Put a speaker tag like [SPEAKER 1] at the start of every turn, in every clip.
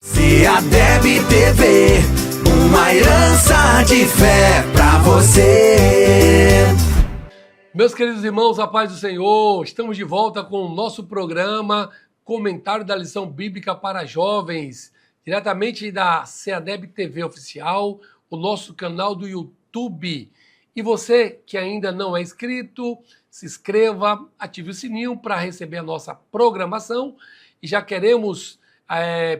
[SPEAKER 1] SEADEB TV, uma herança de fé pra você.
[SPEAKER 2] Meus queridos irmãos, a paz do Senhor, estamos de volta com o nosso programa Comentário da Lição Bíblica para Jovens, diretamente da SEADEB TV Oficial, o nosso canal do YouTube. E você que ainda não é inscrito, se inscreva, ative o sininho para receber a nossa programação. E já queremos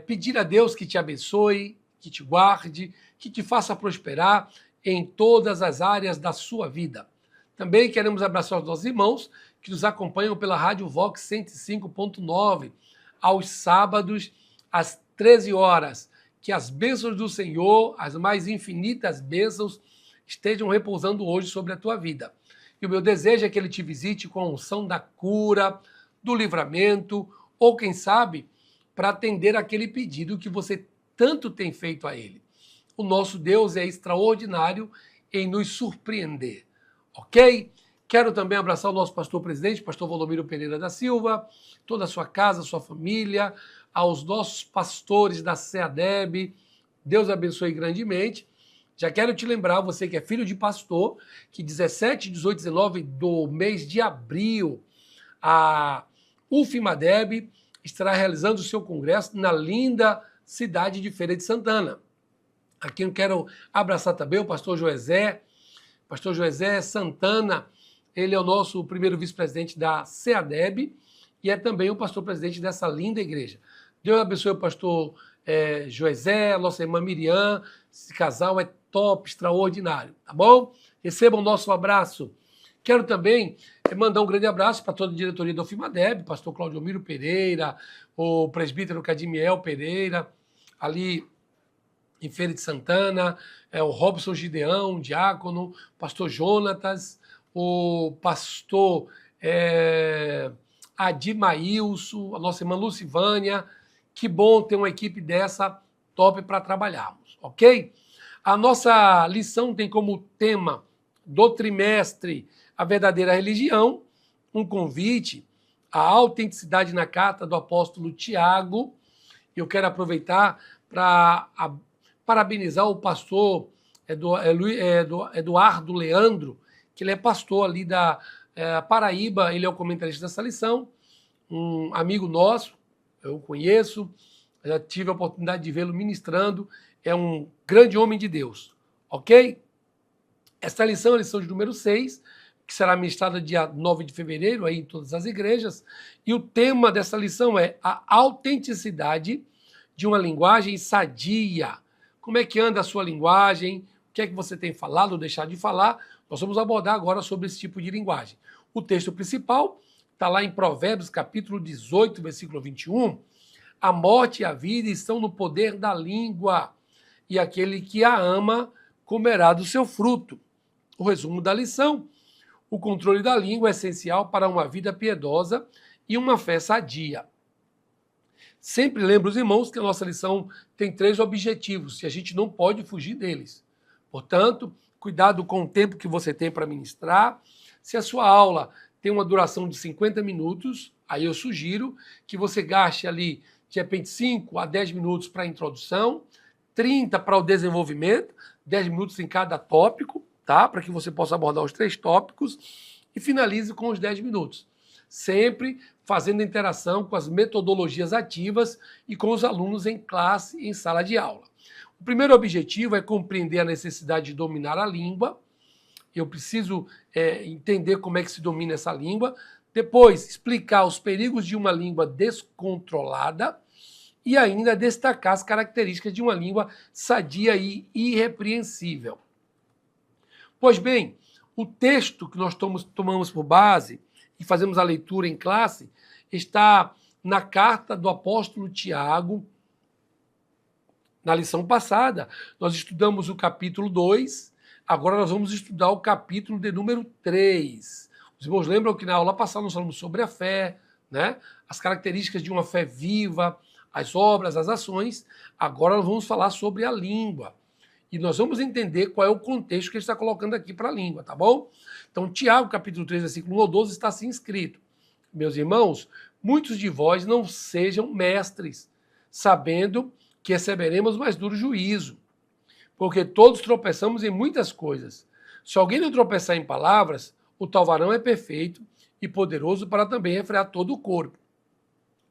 [SPEAKER 2] pedir a Deus que te abençoe, que te guarde, que te faça prosperar em todas as áreas da sua vida. Também queremos abraçar os nossos irmãos que nos acompanham pela Rádio Vox 105.9, aos sábados, às 13 horas. Que as bênçãos do Senhor, as mais infinitas bênçãos, estejam repousando hoje sobre a tua vida. E o meu desejo é que Ele te visite com a unção da cura, do livramento, ou quem sabe, para atender aquele pedido que você tanto tem feito a Ele. O nosso Deus é extraordinário em nos surpreender. Ok? Quero também abraçar o nosso pastor presidente, pastor Valdomiro Pereira da Silva, toda a sua casa, sua família, aos nossos pastores da SEADEB. Deus abençoe grandemente. Já quero te lembrar, você que é filho de pastor, que 17, 18, 19 do mês de abril, a UFMADEB estará realizando o seu congresso na linda cidade de Feira de Santana. Aqui eu quero abraçar também o pastor Joesé Santana. Ele é o nosso primeiro vice-presidente da SEADEB e é também o pastor-presidente dessa linda igreja. Deus abençoe o pastor Joesé, a nossa irmã Miriam. Esse casal é top, extraordinário, tá bom? Recebam o nosso abraço. Quero também mandar um grande abraço para toda a diretoria da UFMADEB, pastor Claudiomiro Pereira, o presbítero Cadimiel Pereira, ali em Feira de Santana, o Robson Gideão, diácono, pastor Jonatas, o pastor Adimailson, a nossa irmã Lucivânia. Que bom ter uma equipe dessa top para trabalharmos, ok? A nossa lição tem como tema do trimestre a verdadeira religião, um convite à autenticidade na carta do apóstolo Tiago. Eu quero aproveitar para parabenizar o pastor Eduardo Leandro, que ele é pastor ali da Paraíba, ele é o comentarista dessa lição, um amigo nosso, eu o conheço, já tive a oportunidade de vê-lo ministrando, é um grande homem de Deus, ok? Esta lição é a lição de número 6, que será ministrada dia 9 de fevereiro aí em todas as igrejas, e o tema dessa lição é a autenticidade de uma linguagem sadia. Como é que anda a sua linguagem? O que é que você tem falado ou deixado de falar? Nós vamos abordar agora sobre esse tipo de linguagem. O texto principal está lá em Provérbios, capítulo 18, versículo 21. A morte e a vida estão no poder da língua, e aquele que a ama comerá do seu fruto. O resumo da lição: o controle da língua é essencial para uma vida piedosa e uma fé sadia. Sempre lembro os irmãos que a nossa lição tem 3 objetivos e a gente não pode fugir deles. Portanto, cuidado com o tempo que você tem para ministrar. Se a sua aula tem uma duração de 50 minutos, aí eu sugiro que você gaste ali, de repente, 5 a 10 minutos para a introdução, 30 para o desenvolvimento, 10 minutos em cada tópico, tá? Para que você possa abordar os 3 tópicos e finalize com os 10 minutos. Sempre fazendo interação com as metodologias ativas e com os alunos em classe e em sala de aula. O primeiro objetivo é compreender a necessidade de dominar a língua. Eu preciso entender como é que se domina essa língua. Depois, explicar os perigos de uma língua descontrolada e ainda destacar as características de uma língua sadia e irrepreensível. Pois bem, o texto que nós tomamos por base e fazemos a leitura em classe está na carta do apóstolo Tiago. Na lição passada, nós estudamos o capítulo 2, agora nós vamos estudar o capítulo de número 3. Os irmãos lembram que na aula passada nós falamos sobre a fé, né? As características de uma fé viva, as obras, as ações. Agora nós vamos falar sobre a língua. E nós vamos entender qual é o contexto que ele está colocando aqui para a língua, tá bom? Então, Tiago, capítulo 3, versículo 1 ao 12, está assim escrito: meus irmãos, muitos de vós não sejam mestres, sabendo que receberemos mais duro juízo, porque todos tropeçamos em muitas coisas. Se alguém não tropeçar em palavras, o tal varão é perfeito e poderoso para também refrear todo o corpo.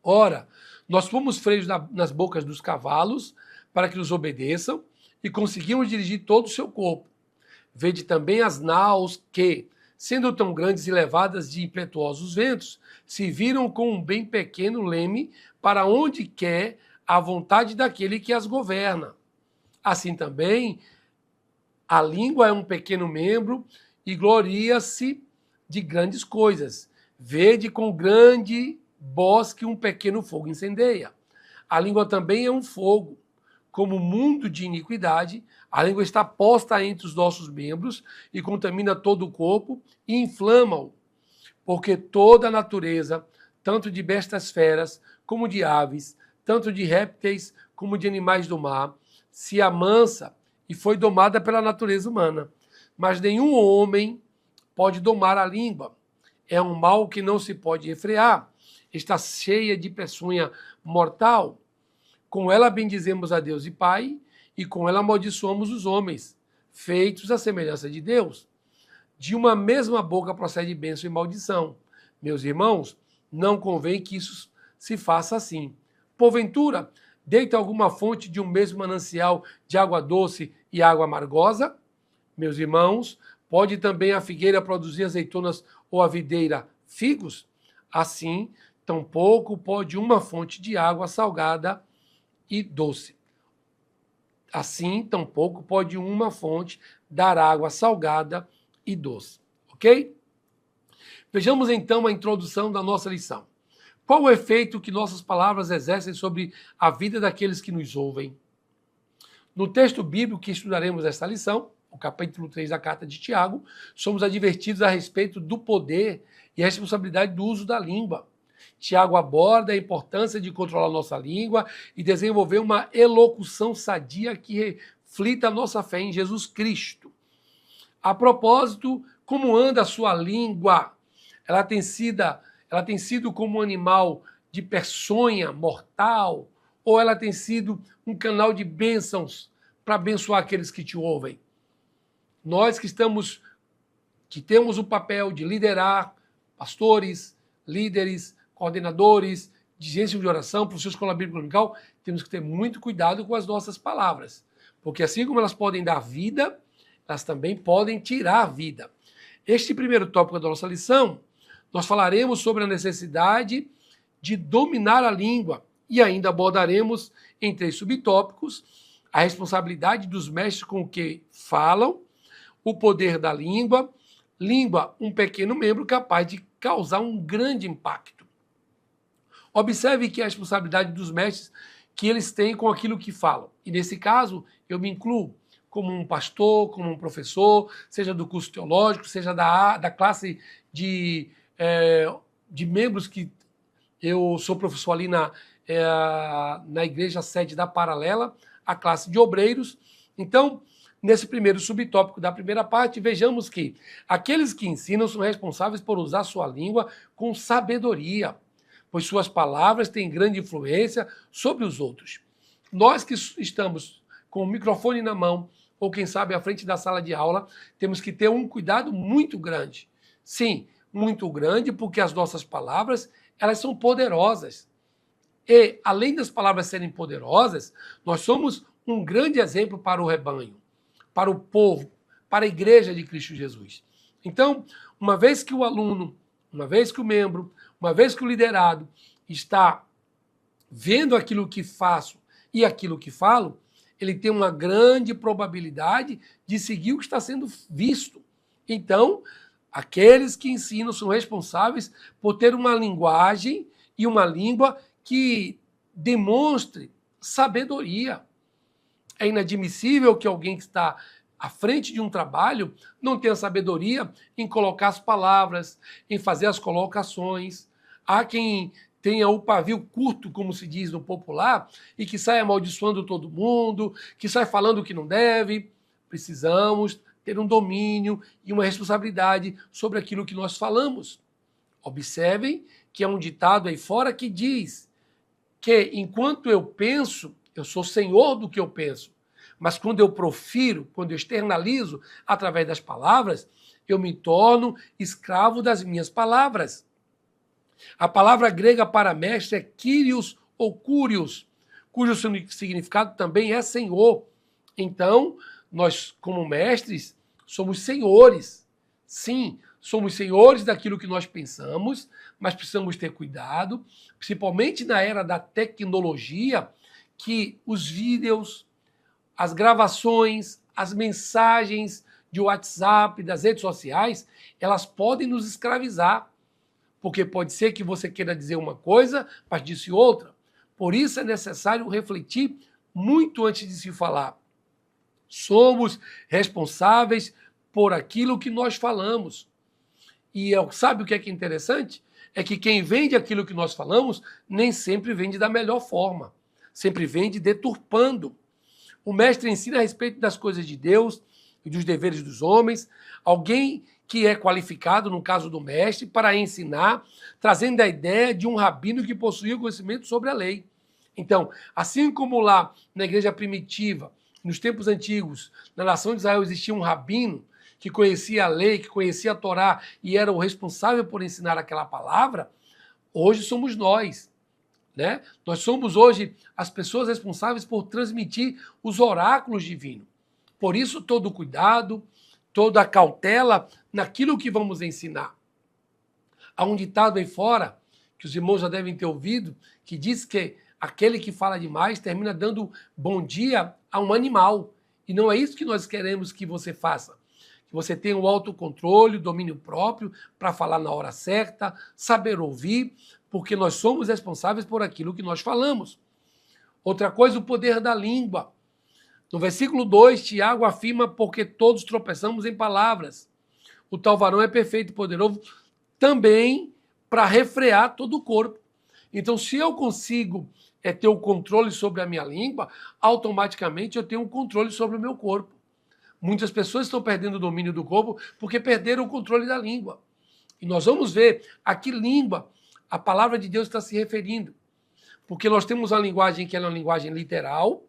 [SPEAKER 2] Ora, nós fomos freios nas bocas dos cavalos para que nos obedeçam e conseguimos dirigir todo o seu corpo. Vede também as naus que, sendo tão grandes e levadas de impetuosos ventos, se viram com um bem pequeno leme para onde quer a vontade daquele que as governa. Assim também, a língua é um pequeno membro e gloria-se de grandes coisas. Vede com grande bosque um pequeno fogo incendeia. A língua também é um fogo. Como mundo de iniquidade, a língua está posta entre os nossos membros e contamina todo o corpo e inflama-o. Porque toda a natureza, tanto de bestas feras como de aves, tanto de répteis como de animais do mar, se amansa e foi domada pela natureza humana. Mas nenhum homem pode domar a língua. É um mal que não se pode refrear. Está cheia de peçonha mortal. Com ela bendizemos a Deus e Pai, e com ela amaldiçoamos os homens, feitos à semelhança de Deus. De uma mesma boca procede bênção e maldição. Meus irmãos, não convém que isso se faça assim. Porventura, deita alguma fonte de um mesmo manancial de água doce e água amargosa? Meus irmãos, pode também a figueira produzir azeitonas ou a videira figos? Assim, tampouco pode uma fonte de água salgada e doce. Assim, tampouco pode uma fonte dar água salgada e doce. Ok? Vejamos então a introdução da nossa lição. Qual o efeito que nossas palavras exercem sobre a vida daqueles que nos ouvem? No texto bíblico que estudaremos nesta lição, o capítulo 3 da carta de Tiago, somos advertidos a respeito do poder e a responsabilidade do uso da língua. Tiago aborda a importância de controlar nossa língua e desenvolver uma elocução sadia que reflita a nossa fé em Jesus Cristo. A propósito, como anda a sua língua? Ela tem sido como um animal de peçonha mortal, ou ela tem sido um canal de bênçãos para abençoar aqueles que te ouvem? Nós que temos o papel de liderar pastores, líderes, coordenadores, dirigentes de oração, professores de escola bíblica dominical, temos que ter muito cuidado com as nossas palavras, porque assim como elas podem dar vida, elas também podem tirar vida. Este primeiro tópico da nossa lição, nós falaremos sobre a necessidade de dominar a língua e ainda abordaremos em 3 subtópicos a responsabilidade dos mestres com o que falam, o poder da língua, um pequeno membro capaz de causar um grande impacto. Observe que a responsabilidade dos mestres que eles têm com aquilo que falam. E nesse caso, eu me incluo como um pastor, como um professor, seja do curso teológico, seja da classe de membros que eu sou professor ali na igreja sede da Paralela, a classe de obreiros. Então, nesse primeiro subtópico da primeira parte, vejamos que aqueles que ensinam são responsáveis por usar sua língua com sabedoria, pois suas palavras têm grande influência sobre os outros. Nós que estamos com o microfone na mão, ou quem sabe à frente da sala de aula, temos que ter um cuidado muito grande. Sim, muito grande, porque as nossas palavras, elas são poderosas. E, além das palavras serem poderosas, nós somos um grande exemplo para o rebanho, para o povo, para a igreja de Cristo Jesus. Então, uma vez que o aluno, uma vez que o membro, uma vez que o liderado está vendo aquilo que faço e aquilo que falo, ele tem uma grande probabilidade de seguir o que está sendo visto. Então, aqueles que ensinam são responsáveis por ter uma linguagem e uma língua que demonstre sabedoria. É inadmissível que alguém que está à frente de um trabalho não tenha sabedoria em colocar as palavras, em fazer as colocações. Há quem tenha o pavio curto, como se diz no popular, e que sai amaldiçoando todo mundo, que sai falando o que não deve. Precisamos ter um domínio e uma responsabilidade sobre aquilo que nós falamos. Observem que há um ditado aí fora que diz que enquanto eu penso, eu sou senhor do que eu penso. Mas quando eu profiro, quando eu externalizo através das palavras, eu me torno escravo das minhas palavras. A palavra grega para mestre é Kyrios ou Curios, cujo significado também é senhor. Então, nós, como mestres, somos senhores. Sim, somos senhores daquilo que nós pensamos, mas precisamos ter cuidado, principalmente na era da tecnologia, que os vídeos, as gravações, as mensagens de WhatsApp, das redes sociais, elas podem nos escravizar. Porque pode ser que você queira dizer uma coisa, mas disse outra. Por isso é necessário refletir muito antes de se falar. Somos responsáveis por aquilo que nós falamos. E sabe o que é interessante? É que quem vende aquilo que nós falamos nem sempre vende da melhor forma. Sempre vende deturpando. O mestre ensina a respeito das coisas de Deus e dos deveres dos homens. Alguém que é qualificado, no caso do mestre, para ensinar, trazendo a ideia de um rabino que possuía conhecimento sobre a lei. Então, assim como lá na igreja primitiva, nos tempos antigos, na nação de Israel existia um rabino que conhecia a lei, que conhecia a Torá e era o responsável por ensinar aquela palavra, hoje somos nós. Né? Nós somos hoje as pessoas responsáveis por transmitir os oráculos divinos. Por isso, todo cuidado, toda a cautela naquilo que vamos ensinar. Há um ditado aí fora, que os irmãos já devem ter ouvido, que diz que aquele que fala demais termina dando bom dia a um animal. E não é isso que nós queremos que você faça. Que você tenha o autocontrole, o domínio próprio, para falar na hora certa, saber ouvir, porque nós somos responsáveis por aquilo que nós falamos. Outra coisa, o poder da língua. No versículo 2, Tiago afirma, porque todos tropeçamos em palavras. O tal varão é perfeito e poderoso também para refrear todo o corpo. Então, se eu consigo ter o controle sobre a minha língua, automaticamente eu tenho um controle sobre o meu corpo. Muitas pessoas estão perdendo o domínio do corpo porque perderam o controle da língua. E nós vamos ver a que língua a palavra de Deus está se referindo. Porque nós temos uma linguagem que é uma linguagem literal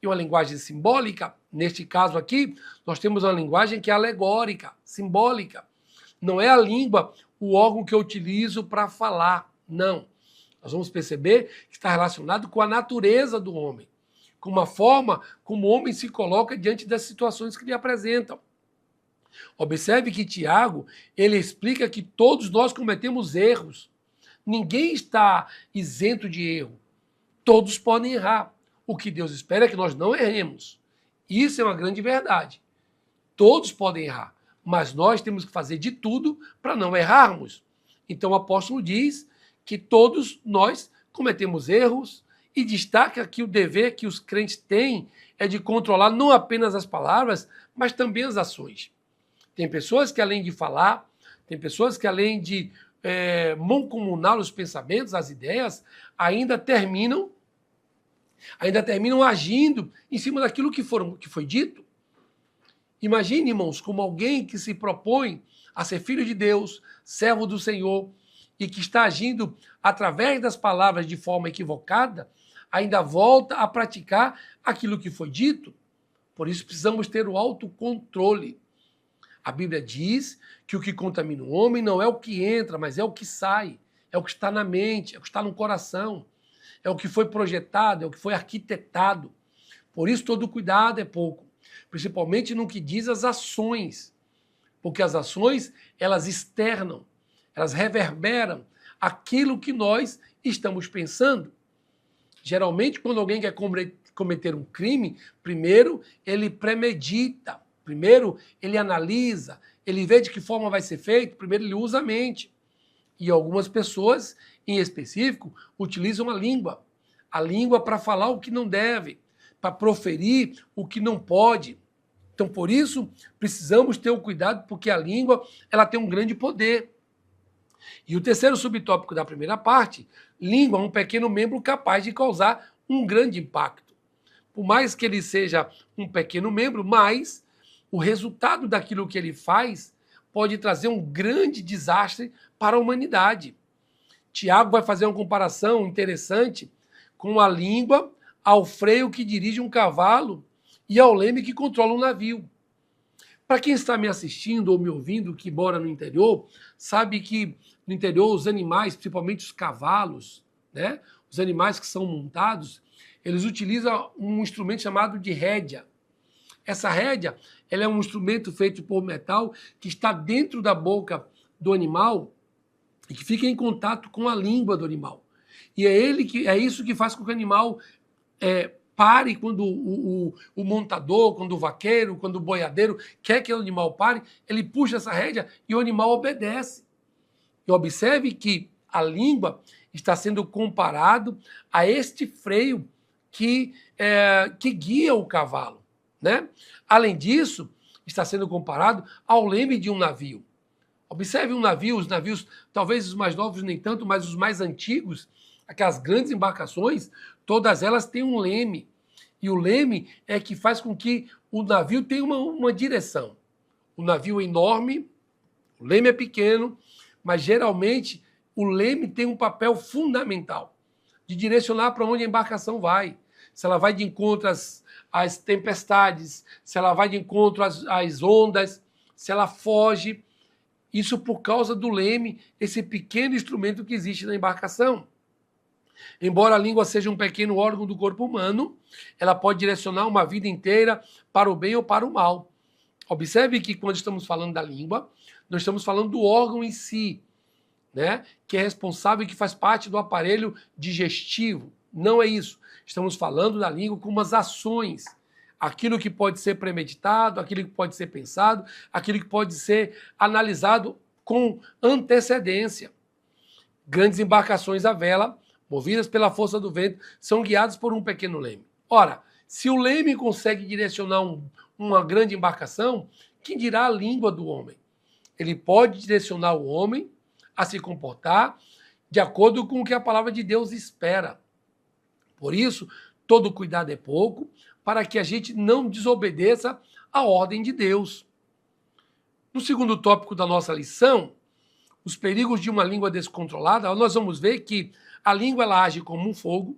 [SPEAKER 2] e uma linguagem simbólica. Neste caso aqui, nós temos uma linguagem que é alegórica, simbólica. Não é a língua o órgão que eu utilizo para falar, não. Nós vamos perceber que está relacionado com a natureza do homem, com uma forma como o homem se coloca diante das situações que lhe apresentam. Observe que Tiago, ele explica que todos nós cometemos erros. Ninguém está isento de erro. Todos podem errar. O que Deus espera é que nós não erremos. Isso é uma grande verdade. Todos podem errar, mas nós temos que fazer de tudo para não errarmos. Então o apóstolo diz que todos nós cometemos erros e destaca que o dever que os crentes têm é de controlar não apenas as palavras, mas também as ações. Tem pessoas que além de falar, tem pessoas que além de mancomunar os pensamentos, as ideias, ainda terminam agindo em cima daquilo que foi dito. Imagine, irmãos, como alguém que se propõe a ser filho de Deus, servo do Senhor, e que está agindo através das palavras de forma equivocada, ainda volta a praticar aquilo que foi dito. Por isso precisamos ter o autocontrole. A Bíblia diz que o que contamina o homem não é o que entra, mas é o que sai, é o que está na mente, é o que está no coração, é o que foi projetado, é o que foi arquitetado. Por isso todo cuidado é pouco, principalmente no que diz as ações, porque as ações, elas externam, elas reverberam aquilo que nós estamos pensando. Geralmente, quando alguém quer cometer um crime, primeiro ele premedita, primeiro ele analisa, ele vê de que forma vai ser feito, primeiro ele usa a mente. E algumas pessoas, em específico, utilizam a língua para falar o que não deve, para proferir o que não pode. Então, por isso, precisamos ter o cuidado, porque a língua ela tem um grande poder. E o terceiro subtópico da primeira parte, língua é um pequeno membro capaz de causar um grande impacto. Por mais que ele seja um pequeno membro, mas o resultado daquilo que ele faz pode trazer um grande desastre para a humanidade. Tiago vai fazer uma comparação interessante com a língua ao freio que dirige um cavalo e ao leme que controla um navio. Para quem está me assistindo ou me ouvindo que mora no interior, sabe que no interior os animais, principalmente os cavalos, né, os animais que são montados, eles utilizam um instrumento chamado de rédea. Essa rédea, ela é um instrumento feito por metal que está dentro da boca do animal e que fica em contato com a língua do animal. E é isso que faz com que o animal pare quando o montador, quando o vaqueiro, quando o boiadeiro quer que o animal pare, ele puxa essa rédea e o animal obedece. E observe que a língua está sendo comparado a este freio que guia o cavalo, né? Além disso, está sendo comparado ao leme de um navio. Observe um navio, os navios, talvez os mais novos nem tanto, mas os mais antigos, aquelas grandes embarcações, todas elas têm um leme. E o leme é que faz com que o navio tenha uma direção. O navio é enorme, o leme é pequeno, mas geralmente o leme tem um papel fundamental de direcionar para onde a embarcação vai. Se ela vai de encontro às tempestades, se ela vai de encontro às ondas, se ela foge. Isso por causa do leme, esse pequeno instrumento que existe na embarcação. Embora a língua seja um pequeno órgão do corpo humano, ela pode direcionar uma vida inteira para o bem ou para o mal. Observe que quando estamos falando da língua, nós estamos falando do órgão em si, né? Que é responsável e que faz parte do aparelho digestivo. Não é isso. Estamos falando da língua com umas ações. Aquilo que pode ser premeditado, aquilo que pode ser pensado, aquilo que pode ser analisado com antecedência. Grandes embarcações à vela, movidas pela força do vento, são guiadas por um pequeno leme. Ora, se o leme consegue direcionar uma grande embarcação, quem dirá a língua do homem? Ele pode direcionar o homem a se comportar de acordo com o que a palavra de Deus espera. Por isso, todo cuidado é pouco, para que a gente não desobedeça a ordem de Deus. No segundo tópico da nossa lição, os perigos de uma língua descontrolada, nós vamos ver que a língua ela age como um fogo,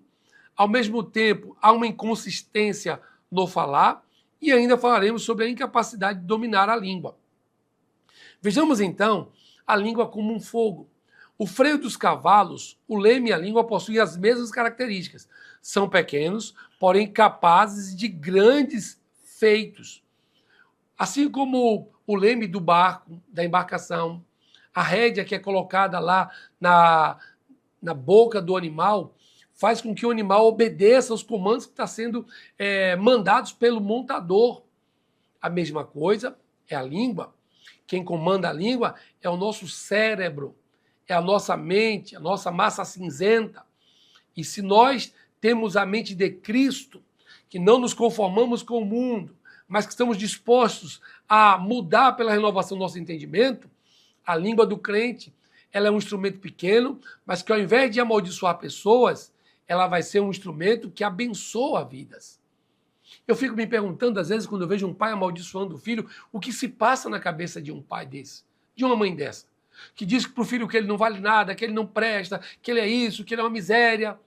[SPEAKER 2] ao mesmo tempo há uma inconsistência no falar e ainda falaremos sobre a incapacidade de dominar a língua. Vejamos então a língua como um fogo. O freio dos cavalos, o leme e a língua possuem as mesmas características. São pequenos, porém capazes de grandes feitos. Assim como o leme do barco, da embarcação, a rédea que é colocada lá na boca do animal, faz com que o animal obedeça aos comandos que estão sendo mandados pelo montador. A mesma coisa é a língua. Quem comanda a língua é o nosso cérebro, é a nossa mente, a nossa massa cinzenta. E se nós temos a mente de Cristo, que não nos conformamos com o mundo, mas que estamos dispostos a mudar pela renovação do nosso entendimento, a língua do crente, ela é um instrumento pequeno, mas que ao invés de amaldiçoar pessoas, ela vai ser um instrumento que abençoa vidas. Eu fico me perguntando, às vezes, quando eu vejo um pai amaldiçoando o filho, o que se passa na cabeça de um pai desse, de uma mãe dessa, que diz para o filho que ele não vale nada, que ele não presta, que ele é isso, que ele é uma miséria.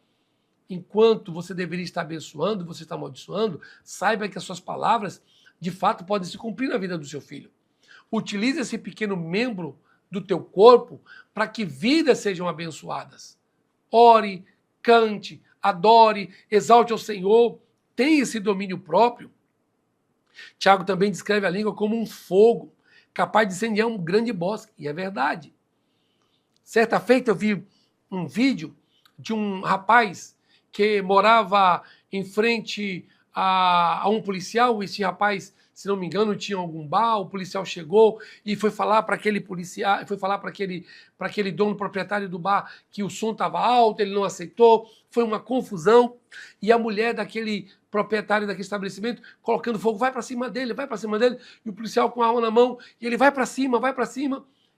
[SPEAKER 2] Enquanto você deveria estar abençoando, você está amaldiçoando, saiba que as suas palavras, de fato, podem se cumprir na vida do seu filho. Utilize esse pequeno membro do teu corpo para que vidas sejam abençoadas. Ore, cante, adore, exalte ao Senhor, tenha esse domínio próprio. Tiago também descreve a língua como um fogo, capaz de incendiar um grande bosque, e é verdade. Certa feita eu vi um vídeo de um rapaz que morava em frente a um policial. Esse rapaz, se não me engano, tinha algum bar. O policial chegou e foi falar para aquele policial, foi falar para aquele dono proprietário do bar que o som estava alto, ele não aceitou. Foi uma confusão. E a mulher daquele proprietário daquele estabelecimento colocando fogo, vai para cima dele, e o policial com a arma na mão, e ele vai para cima.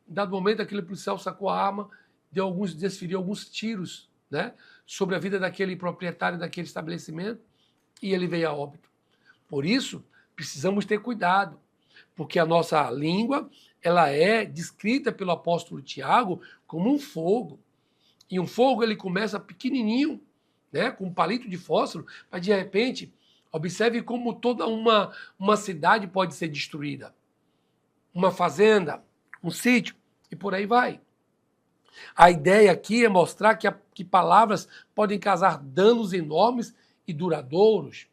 [SPEAKER 2] Em dado momento, aquele policial sacou a arma, desferiu alguns tiros, né, sobre a vida daquele proprietário daquele estabelecimento, e ele veio a óbito. Por isso, precisamos ter cuidado, porque a nossa língua, ela é descrita pelo apóstolo Tiago como um fogo. E um fogo, ele começa pequenininho, né, com um palito de fósforo, mas de repente, observe como toda uma cidade pode ser destruída. Uma fazenda, um sítio, e por aí vai. A ideia aqui é mostrar que palavras podem causar danos enormes e duradouros.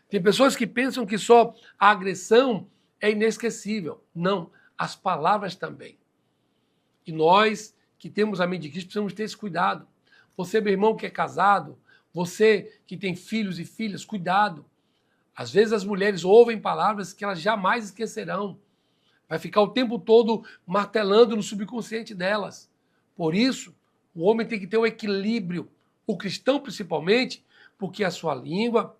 [SPEAKER 2] Tem pessoas que pensam que só a agressão é inesquecível. Não, as palavras também. E nós que temos a mente de Cristo precisamos ter esse cuidado. Você, meu irmão, que é casado, você que tem filhos e filhas, cuidado. Às vezes as mulheres ouvem palavras que elas jamais esquecerão. Vai ficar o tempo todo martelando no subconsciente delas. Por isso, o homem tem que ter um equilíbrio, o cristão principalmente, porque a sua língua,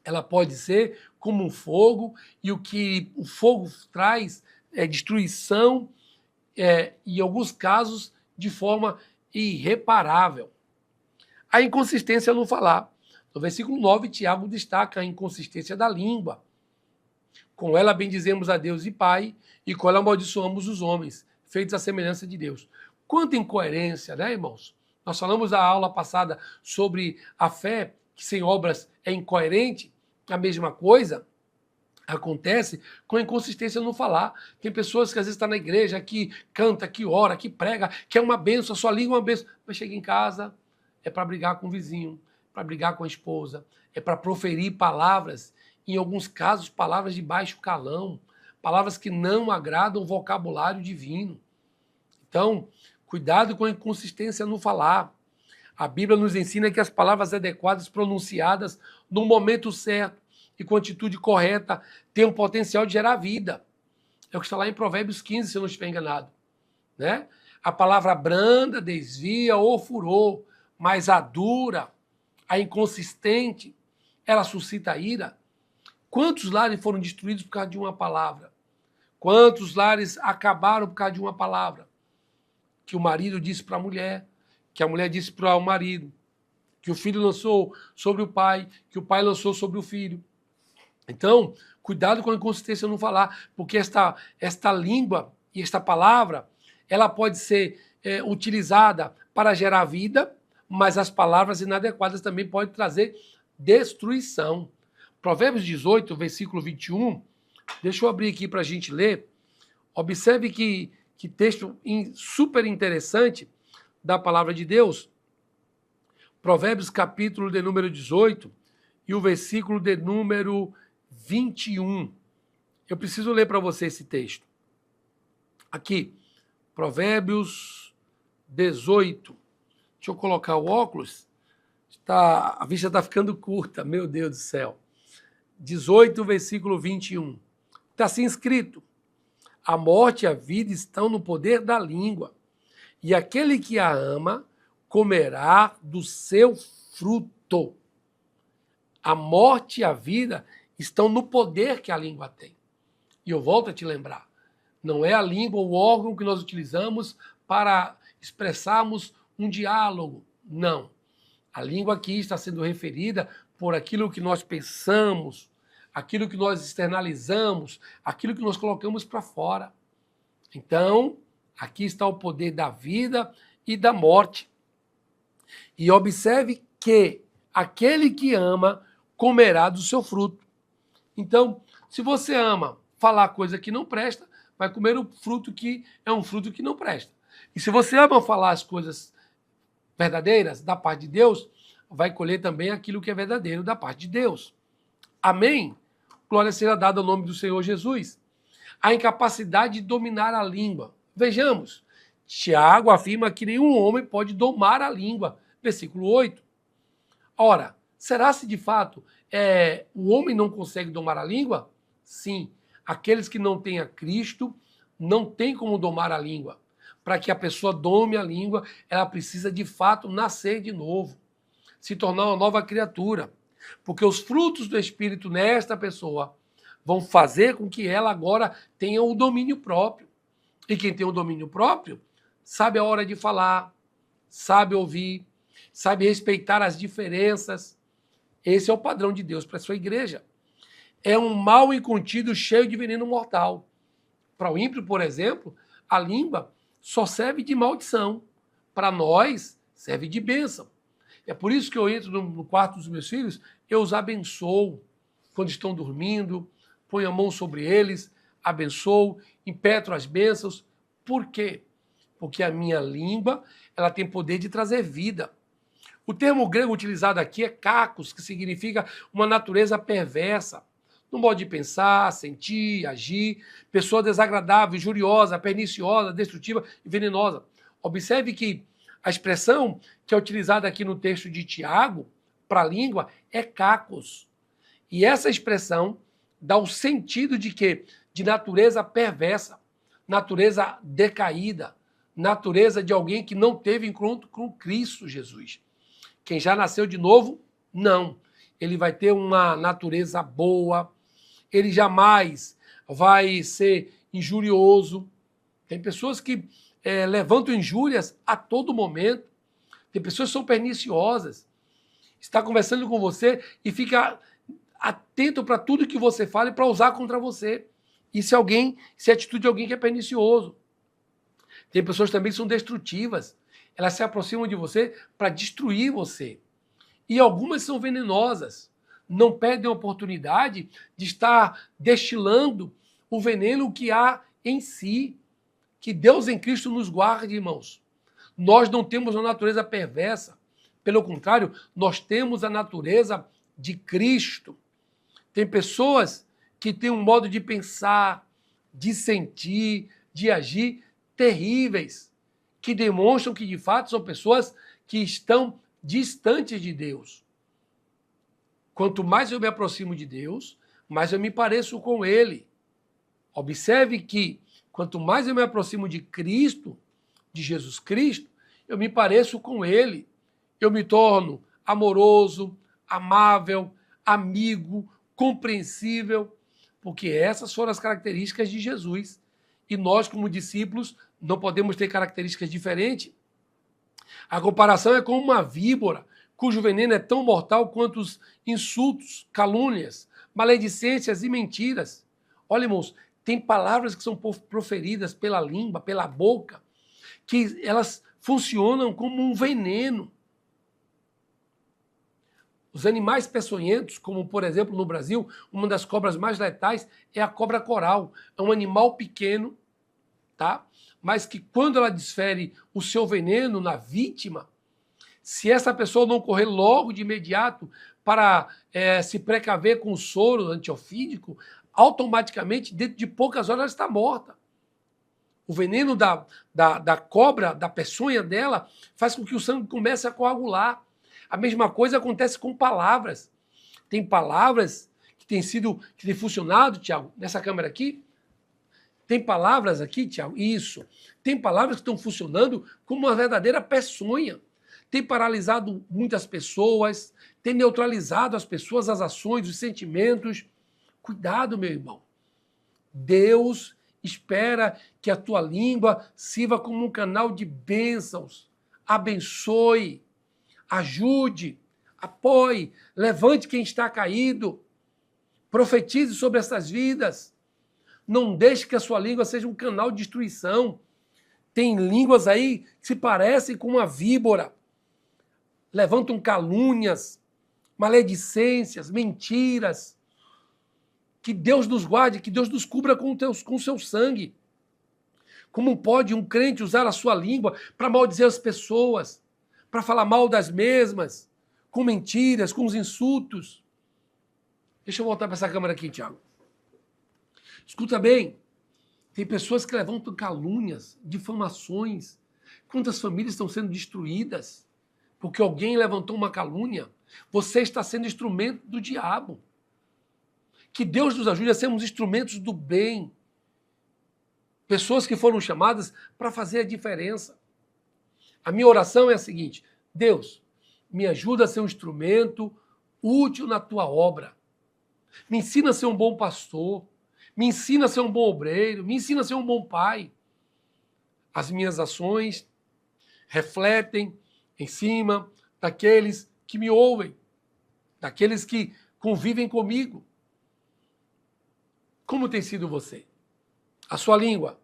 [SPEAKER 2] ela pode ser como um fogo, e o que o fogo traz é destruição, em alguns casos, de forma irreparável. A inconsistência no falar. No versículo 9, Tiago destaca a inconsistência da língua. Com ela bendizemos a Deus e Pai, e com ela amaldiçoamos os homens, feitos à semelhança de Deus. Quanta incoerência, né, irmãos? Nós falamos na aula passada sobre a fé, que sem obras é incoerente. A mesma coisa acontece com a inconsistência no falar. Tem pessoas que às vezes estão na igreja, que canta, que ora, que prega, que é uma bênção, a sua língua é uma bênção, mas chega em casa, é para brigar com o vizinho, para brigar com a esposa, é para proferir palavras, em alguns casos, palavras de baixo calão, palavras que não agradam o vocabulário divino. Então, cuidado com a inconsistência no falar. A Bíblia nos ensina que as palavras adequadas pronunciadas no momento certo e com atitude correta têm o potencial de gerar vida. É o que está lá em Provérbios 15, se eu não estiver enganado. Né? A palavra branda desvia ou furor, mas a dura, a inconsistente, ela suscita ira. Quantos lares foram destruídos por causa de uma palavra? Quantos lares acabaram por causa de uma palavra? Que o marido disse para a mulher, que a mulher disse para o marido, que o filho lançou sobre o pai, que o pai lançou sobre o filho. Então, cuidado com a inconsistência no falar, porque esta língua e esta palavra, ela pode ser utilizada para gerar vida, mas as palavras inadequadas também podem trazer destruição. Provérbios 18, versículo 21, deixa eu abrir aqui para a gente ler. Observe que texto super interessante da palavra de Deus. Provérbios capítulo de número 18 e o versículo de número 21. Eu preciso ler para você esse texto. Aqui, Provérbios 18. Deixa eu colocar o óculos. A vista está ficando curta, meu Deus do céu. 18, versículo 21. Está assim escrito: a morte e a vida estão no poder da língua, e aquele que a ama comerá do seu fruto. A morte e a vida estão no poder que a língua tem. E eu volto a te lembrar, não é a língua o órgão que nós utilizamos para expressarmos um diálogo. Não. A língua aqui está sendo referida por aquilo que nós pensamos, aquilo que nós externalizamos, aquilo que nós colocamos para fora. Então, aqui está o poder da vida e da morte. E observe que aquele que ama comerá do seu fruto. Então, se você ama falar coisa que não presta, vai comer o fruto que é um fruto que não presta. E se você ama falar as coisas verdadeiras da parte de Deus, vai colher também aquilo que é verdadeiro da parte de Deus. Amém? Glória seja dada ao nome do Senhor Jesus. A incapacidade de dominar a língua. Vejamos, Tiago afirma que nenhum homem pode domar a língua. Versículo 8. Ora, será se de fato o homem não consegue domar a língua? Sim, aqueles que não têm a Cristo não têm como domar a língua. Para que a pessoa dome a língua, ela precisa de fato nascer de novo, se tornar uma nova criatura. Porque os frutos do Espírito nesta pessoa vão fazer com que ela agora tenha o domínio próprio. E quem tem o domínio próprio sabe a hora de falar, sabe ouvir, sabe respeitar as diferenças. Esse é o padrão de Deus para a sua igreja. É um mal incontido cheio de veneno mortal. Para o ímpio, por exemplo, a língua só serve de maldição. Para nós, serve de bênção. É por isso que eu entro no quarto dos meus filhos, eu os abençoo quando estão dormindo, ponho a mão sobre eles, abençoo, impetro as bênçãos. Por quê? Porque a minha língua, ela tem poder de trazer vida. O termo grego utilizado aqui é kakos, que significa uma natureza perversa. No modo de pensar, sentir, agir, pessoa desagradável, injuriosa, perniciosa, destrutiva e venenosa. Observe que a expressão que é utilizada aqui no texto de Tiago para a língua é kakos. E essa expressão dá o sentido de quê? De natureza perversa, natureza decaída, natureza de alguém que não teve encontro com Cristo Jesus. Quem já nasceu de novo, não. Ele vai ter uma natureza boa, ele jamais vai ser injurioso. Tem pessoas que levantam injúrias a todo momento. Tem pessoas que são perniciosas. Está conversando com você e fica atento para tudo que você fala e para usar contra você. Isso é atitude de alguém que é pernicioso. Tem pessoas também que são destrutivas. Elas se aproximam de você para destruir você. E algumas são venenosas. Não perdem a oportunidade de estar destilando o veneno que há em si. Que Deus em Cristo nos guarde, irmãos. Nós não temos uma natureza perversa. Pelo contrário, nós temos a natureza de Cristo. Tem pessoas que têm um modo de pensar, de sentir, de agir terríveis, que demonstram que, de fato, são pessoas que estão distantes de Deus. Quanto mais eu me aproximo de Deus, mais eu me pareço com Ele. Observe que, quanto mais eu me aproximo de Cristo, de Jesus Cristo, eu me pareço com Ele. Eu me torno amoroso, amável, amigo, compreensível, porque essas foram as características de Jesus. E nós, como discípulos, não podemos ter características diferentes. A comparação é com uma víbora, cujo veneno é tão mortal quanto os insultos, calúnias, maledicências e mentiras. Olha, irmãos, tem palavras que são proferidas pela língua, pela boca, que elas funcionam como um veneno. Os animais peçonhentos, como por exemplo no Brasil, uma das cobras mais letais é a cobra coral. É um animal pequeno, tá? Mas que quando ela desfere o seu veneno na vítima, se essa pessoa não correr logo de imediato para se precaver com o soro antiofídico, automaticamente, dentro de poucas horas, ela está morta. O veneno da cobra, da peçonha dela, faz com que o sangue comece a coagular. A mesma coisa acontece com palavras. Tem palavras que têm funcionado, Tiago, nessa câmera aqui. Tem palavras aqui, Tiago, isso. Tem palavras que estão funcionando como uma verdadeira peçonha. Tem paralisado muitas pessoas, tem neutralizado as pessoas, as ações, os sentimentos. Cuidado, meu irmão. Deus espera que a tua língua sirva como um canal de bênçãos. Abençoe. Ajude, apoie, levante quem está caído, profetize sobre essas vidas. Não deixe que a sua língua seja um canal de destruição. Tem línguas aí que se parecem com uma víbora, levantam calúnias, maledicências, mentiras. Que Deus nos guarde, que Deus nos cubra com o seu sangue. Como pode um crente usar a sua língua para maldizer as pessoas? Para falar mal das mesmas, com mentiras, com os insultos. Deixa eu voltar para essa câmera aqui, Tiago. Escuta bem, tem pessoas que levantam calúnias, difamações. Quantas famílias estão sendo destruídas porque alguém levantou uma calúnia? Você está sendo instrumento do diabo. Que Deus nos ajude a sermos instrumentos do bem. Pessoas que foram chamadas para fazer a diferença. A minha oração é a seguinte: Deus, me ajuda a ser um instrumento útil na tua obra. Me ensina a ser um bom pastor. Me ensina a ser um bom obreiro. Me ensina a ser um bom pai. As minhas ações refletem em cima daqueles que me ouvem, daqueles que convivem comigo. Como tem sido você? A sua língua?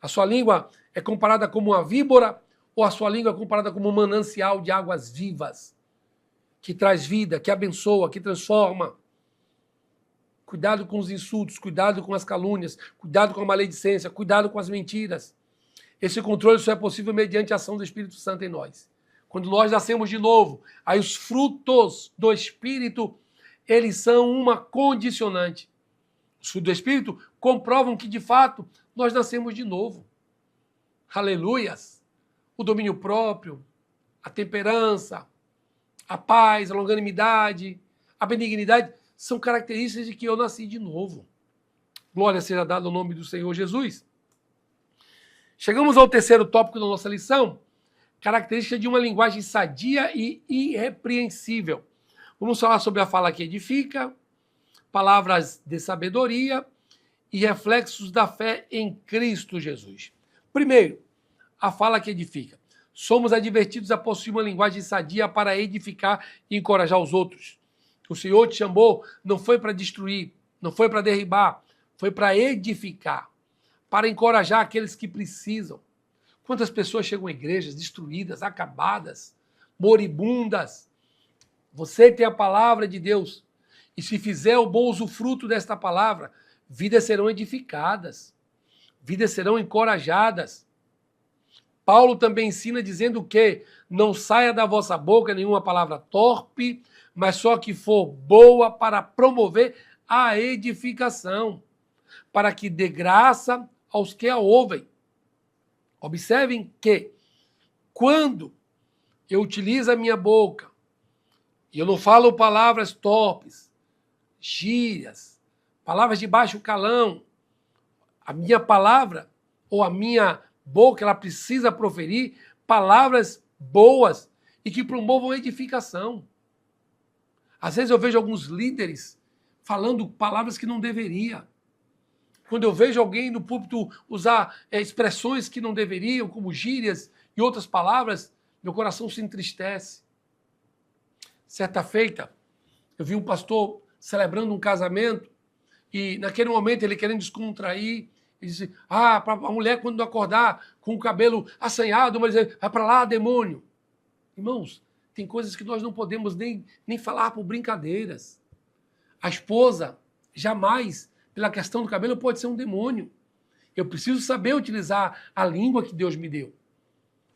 [SPEAKER 2] A sua língua é comparada como uma víbora? Ou a sua língua é comparada como um manancial de águas vivas? que traz vida, que abençoa, que transforma. Cuidado com os insultos, cuidado com as calúnias, cuidado com a maledicência, cuidado com as mentiras. Esse controle só é possível mediante a ação do Espírito Santo em nós. Quando nós nascemos de novo, aí os frutos do Espírito, eles são uma condicionante. Os frutos do Espírito comprovam que, de fato, nós nascemos de novo. Aleluias! O domínio próprio, a temperança, a paz, a longanimidade, a benignidade, são características de que eu nasci de novo. Glória seja dada ao nome do Senhor Jesus. Chegamos ao terceiro tópico da nossa lição, característica de uma linguagem sadia e irrepreensível. Vamos falar sobre a fala que edifica, palavras de sabedoria e reflexos da fé em Cristo Jesus. Primeiro, a fala que edifica. Somos advertidos a possuir uma linguagem sadia para edificar e encorajar os outros. O Senhor te chamou, não foi para destruir, não foi para derribar, foi para edificar, para encorajar aqueles que precisam. Quantas pessoas chegam a igrejas destruídas, acabadas, moribundas? Você tem a palavra de Deus, e se fizer o bom usufruto desta palavra, vidas serão edificadas, vidas serão encorajadas. Paulo também ensina dizendo que não saia da vossa boca nenhuma palavra torpe, mas só que for boa para promover a edificação, para que dê graça aos que a ouvem. Observem que, quando eu utilizo a minha boca, e eu não falo palavras torpes, gírias, palavras de baixo calão, a minha palavra ou a minha boca, ela precisa proferir palavras boas e que promovam edificação. Às vezes eu vejo alguns líderes falando palavras que não deveria. Quando eu vejo alguém no púlpito usar expressões que não deveriam, como gírias e outras palavras, meu coração se entristece. Certa feita, eu vi um pastor celebrando um casamento e naquele momento ele querendo descontrair, ele disse, para a mulher quando acordar com o cabelo assanhado, mas vai para lá, demônio. Irmãos, tem coisas que nós não podemos nem falar por brincadeiras. A esposa, jamais, pela questão do cabelo, pode ser um demônio. Eu preciso saber utilizar a língua que Deus me deu.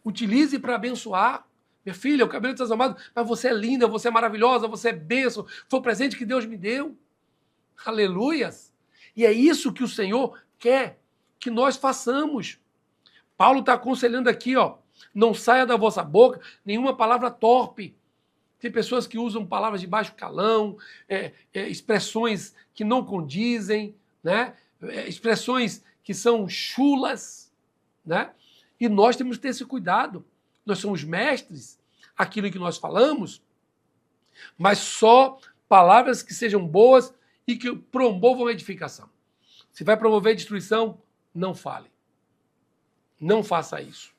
[SPEAKER 2] Utilize para abençoar. Minha filha, o cabelo está desamado, mas você é linda, você é maravilhosa, você é bênção, foi o presente que Deus me deu. Aleluias! E é isso que o Senhor quer que nós façamos. Paulo está aconselhando aqui, não saia da vossa boca nenhuma palavra torpe. Tem pessoas que usam palavras de baixo calão, expressões que não condizem, né? Expressões que são chulas, né? E nós temos que ter esse cuidado. Nós somos mestres, aquilo que nós falamos, mas só palavras que sejam boas e que promovam a edificação. Se vai promover destruição, não fale. Não faça isso.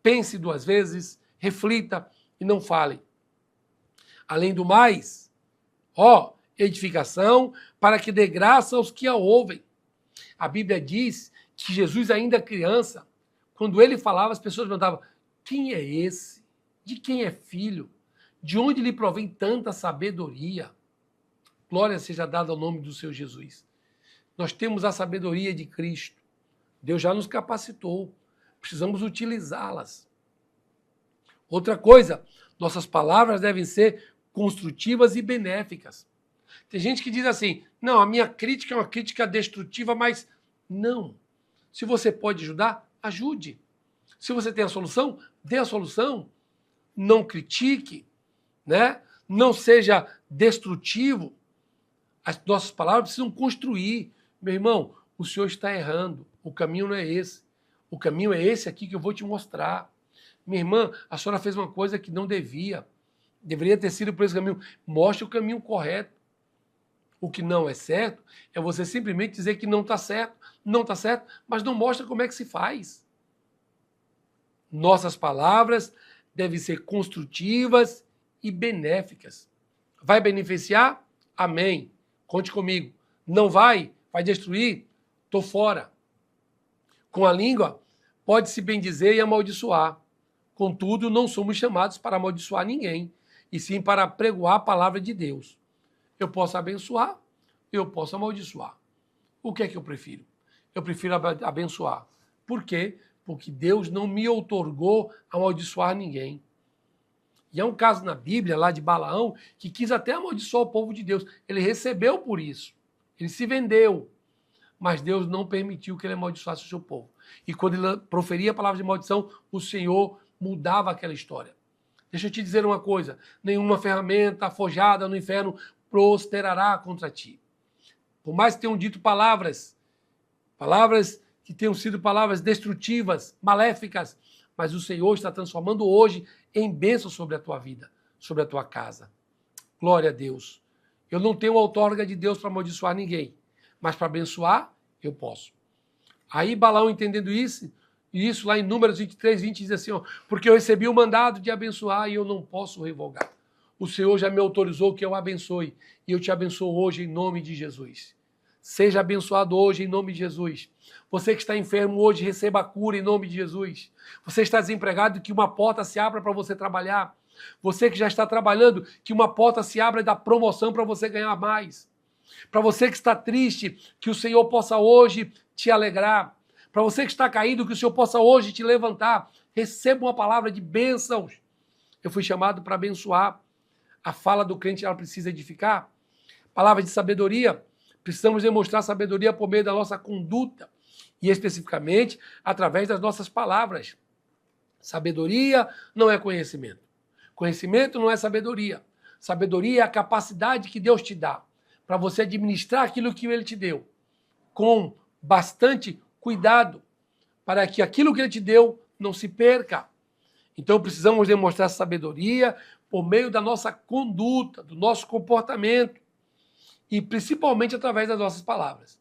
[SPEAKER 2] Pense duas vezes, reflita e não fale. Além do mais, edificação para que dê graça aos que a ouvem. A Bíblia diz que Jesus, ainda criança, quando ele falava, as pessoas perguntavam, quem é esse? De quem é filho? De onde lhe provém tanta sabedoria? Glória seja dada ao nome do Senhor Jesus. Nós temos a sabedoria de Cristo. Deus já nos capacitou. Precisamos utilizá-las. Outra coisa, nossas palavras devem ser construtivas e benéficas. Tem gente que diz assim, não, a minha crítica é uma crítica destrutiva, mas não. Se você pode ajudar, ajude. Se você tem a solução, dê a solução. Não critique, né? Não seja destrutivo. As nossas palavras precisam construir. Meu irmão, o Senhor está errando. O caminho não é esse. O caminho é esse aqui que eu vou te mostrar. Minha irmã, a senhora fez uma coisa que não devia. Deveria ter sido por esse caminho. Mostre o caminho correto. O que não é certo é você simplesmente dizer que não está certo, mas não mostra como é que se faz. Nossas palavras devem ser construtivas e benéficas. Vai beneficiar? Amém. Conte comigo. Não vai? Vai destruir? Estou fora. Com a língua, pode-se bendizer e amaldiçoar. Contudo, não somos chamados para amaldiçoar ninguém, e sim para pregoar a palavra de Deus. Eu posso abençoar, eu posso amaldiçoar. O que é que eu prefiro? Eu prefiro abençoar. Por quê? Porque Deus não me outorgou amaldiçoar ninguém. E há um caso na Bíblia, lá de Balaão, que quis até amaldiçoar o povo de Deus. Ele recebeu por isso. Ele se vendeu. Mas Deus não permitiu que ele amaldiçoasse o seu povo. E quando ele proferia a palavra de maldição, o Senhor mudava aquela história. Deixa eu te dizer uma coisa. Nenhuma ferramenta forjada no inferno prosperará contra ti. Por mais que tenham dito palavras que tenham sido palavras destrutivas, maléficas, mas o Senhor está transformando hoje em bênção sobre a tua vida, sobre a tua casa. Glória a Deus. Eu não tenho a outorga de Deus para amaldiçoar ninguém, mas para abençoar, eu posso. Aí Balaão, entendendo isso, e isso lá em Números 23, 20, diz assim, ó, porque eu recebi o mandado de abençoar e eu não posso revogar. O Senhor já me autorizou que eu abençoe, e eu te abençoo hoje em nome de Jesus. Seja abençoado hoje em nome de Jesus. Você que está enfermo hoje, receba a cura em nome de Jesus. Você está desempregado, que uma porta se abra para você trabalhar. Você que já está trabalhando, que uma porta se abra da promoção para você ganhar mais. Para você que está triste, que o Senhor possa hoje te alegrar. Para você que está caído, que o Senhor possa hoje te levantar. Receba uma palavra de bênçãos. Eu fui chamado para abençoar. A fala do crente, ela precisa edificar. Palavra de sabedoria. Precisamos demonstrar sabedoria por meio da nossa conduta. E especificamente, através das nossas palavras. Sabedoria não é conhecimento. Conhecimento não é sabedoria. Sabedoria é a capacidade que Deus te dá para você administrar aquilo que Ele te deu, com bastante cuidado, para que aquilo que Ele te deu não se perca. Então precisamos demonstrar sabedoria por meio da nossa conduta, do nosso comportamento, e principalmente através das nossas palavras.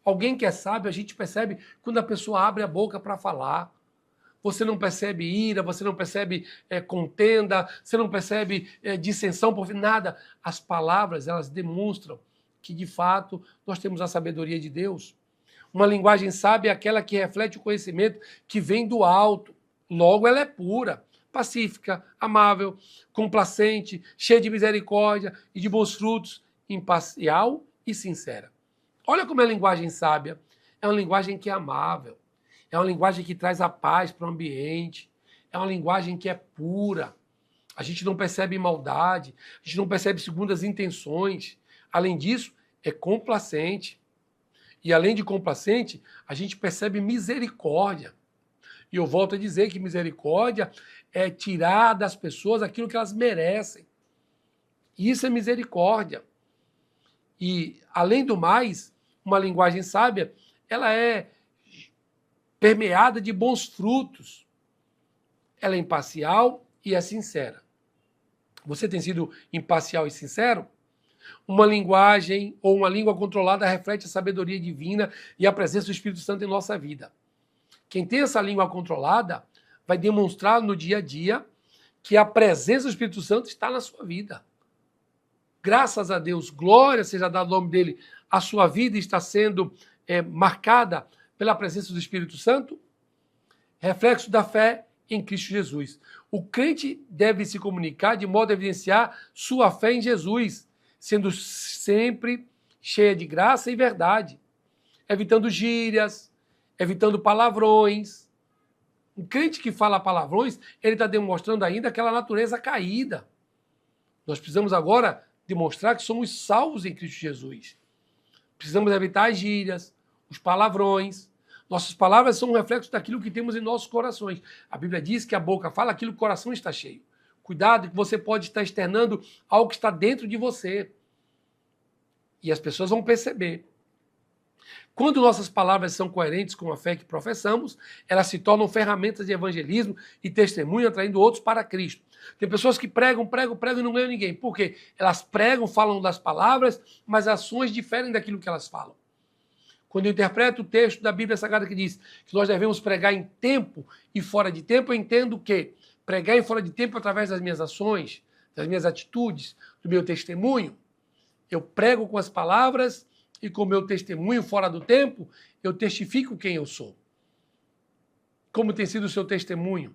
[SPEAKER 2] Alguém que é sábio, a gente percebe quando a pessoa abre a boca para falar. Você não percebe ira, você não percebe contenda, você não percebe dissensão, por nada. As palavras, elas demonstram que, de fato, nós temos a sabedoria de Deus. Uma linguagem sábia é aquela que reflete o conhecimento que vem do alto. Logo, ela é pura, pacífica, amável, complacente, cheia de misericórdia e de bons frutos, imparcial e sincera. Olha como é a linguagem sábia. É uma linguagem que é amável. É uma linguagem que traz a paz para o ambiente. É uma linguagem que é pura. A gente não percebe maldade. A gente não percebe segundas intenções. Além disso, é complacente. E além de complacente, a gente percebe misericórdia. E eu volto a dizer que misericórdia é tirar das pessoas aquilo que elas merecem. Isso é misericórdia. E, além do mais, uma linguagem sábia, ela é permeada de bons frutos. Ela é imparcial e é sincera. Você tem sido imparcial e sincero? Uma linguagem ou uma língua controlada reflete a sabedoria divina e a presença do Espírito Santo em nossa vida. Quem tem essa língua controlada vai demonstrar no dia a dia que a presença do Espírito Santo está na sua vida. Graças a Deus, glória seja dada ao nome dele, a sua vida está sendo marcada pela presença do Espírito Santo, reflexo da fé em Cristo Jesus. O crente deve se comunicar de modo a evidenciar sua fé em Jesus, sendo sempre cheia de graça e verdade, evitando gírias, evitando palavrões. Um crente que fala palavrões, ele está demonstrando ainda aquela natureza caída. Nós precisamos agora demonstrar que somos salvos em Cristo Jesus. Precisamos evitar as gírias, os palavrões. Nossas palavras são um reflexo daquilo que temos em nossos corações. A Bíblia diz que a boca fala aquilo que o coração está cheio. Cuidado que você pode estar externando algo que está dentro de você. E as pessoas vão perceber. Quando nossas palavras são coerentes com a fé que professamos, elas se tornam ferramentas de evangelismo e testemunho, atraindo outros para Cristo. Tem pessoas que pregam e não ganham ninguém. Por quê? Elas pregam, falam das palavras, mas ações diferem daquilo que elas falam. Quando eu interpreto o texto da Bíblia Sagrada que diz que nós devemos pregar em tempo e fora de tempo, eu entendo que pregar em fora de tempo através das minhas ações, das minhas atitudes, do meu testemunho. Eu prego com as palavras e com o meu testemunho fora do tempo, eu testifico quem eu sou. Como tem sido o seu testemunho?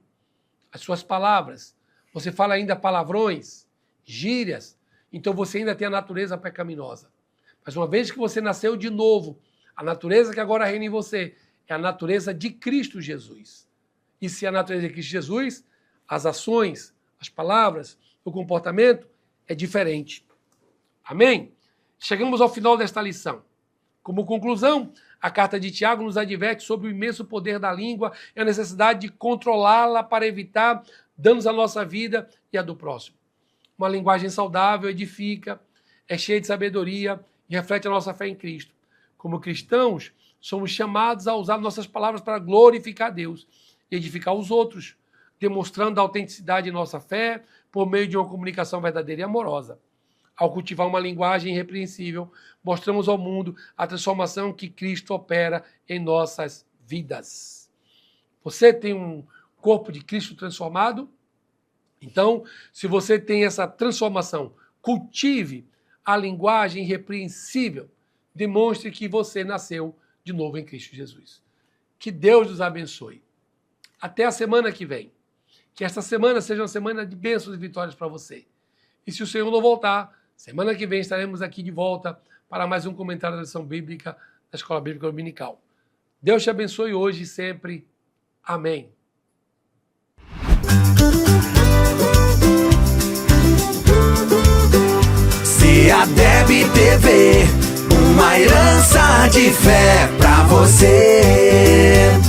[SPEAKER 2] as suas palavras. Você fala ainda palavrões, gírias, então você ainda tem a natureza pecaminosa. Mas uma vez que você nasceu de novo, a natureza que agora reina em você é a natureza de Cristo Jesus. E se a natureza de Cristo Jesus, as ações, as palavras, o comportamento é diferente. Amém? Chegamos ao final desta lição. Como conclusão, a carta de Tiago nos adverte sobre o imenso poder da língua e a necessidade de controlá-la para evitar danos à nossa vida e à do próximo. Uma linguagem saudável edifica, é cheia de sabedoria e reflete a nossa fé em Cristo. Como cristãos, somos chamados a usar nossas palavras para glorificar Deus e edificar os outros, demonstrando a autenticidade de nossa fé por meio de uma comunicação verdadeira e amorosa. Ao cultivar uma linguagem irrepreensível, mostramos ao mundo a transformação que Cristo opera em nossas vidas. Você tem um corpo de Cristo transformado? Então, se você tem essa transformação, cultive a linguagem irrepreensível. Demonstre que você nasceu de novo em Cristo Jesus. Que Deus nos abençoe. Até a semana que vem. Que esta semana seja uma semana de bênçãos e vitórias para você. E se o Senhor não voltar, semana que vem estaremos aqui de volta para mais um comentário da lição bíblica da Escola Bíblica Dominical. Deus te abençoe hoje e sempre. Amém.
[SPEAKER 1] CEADEB TV, uma herança de fé pra você.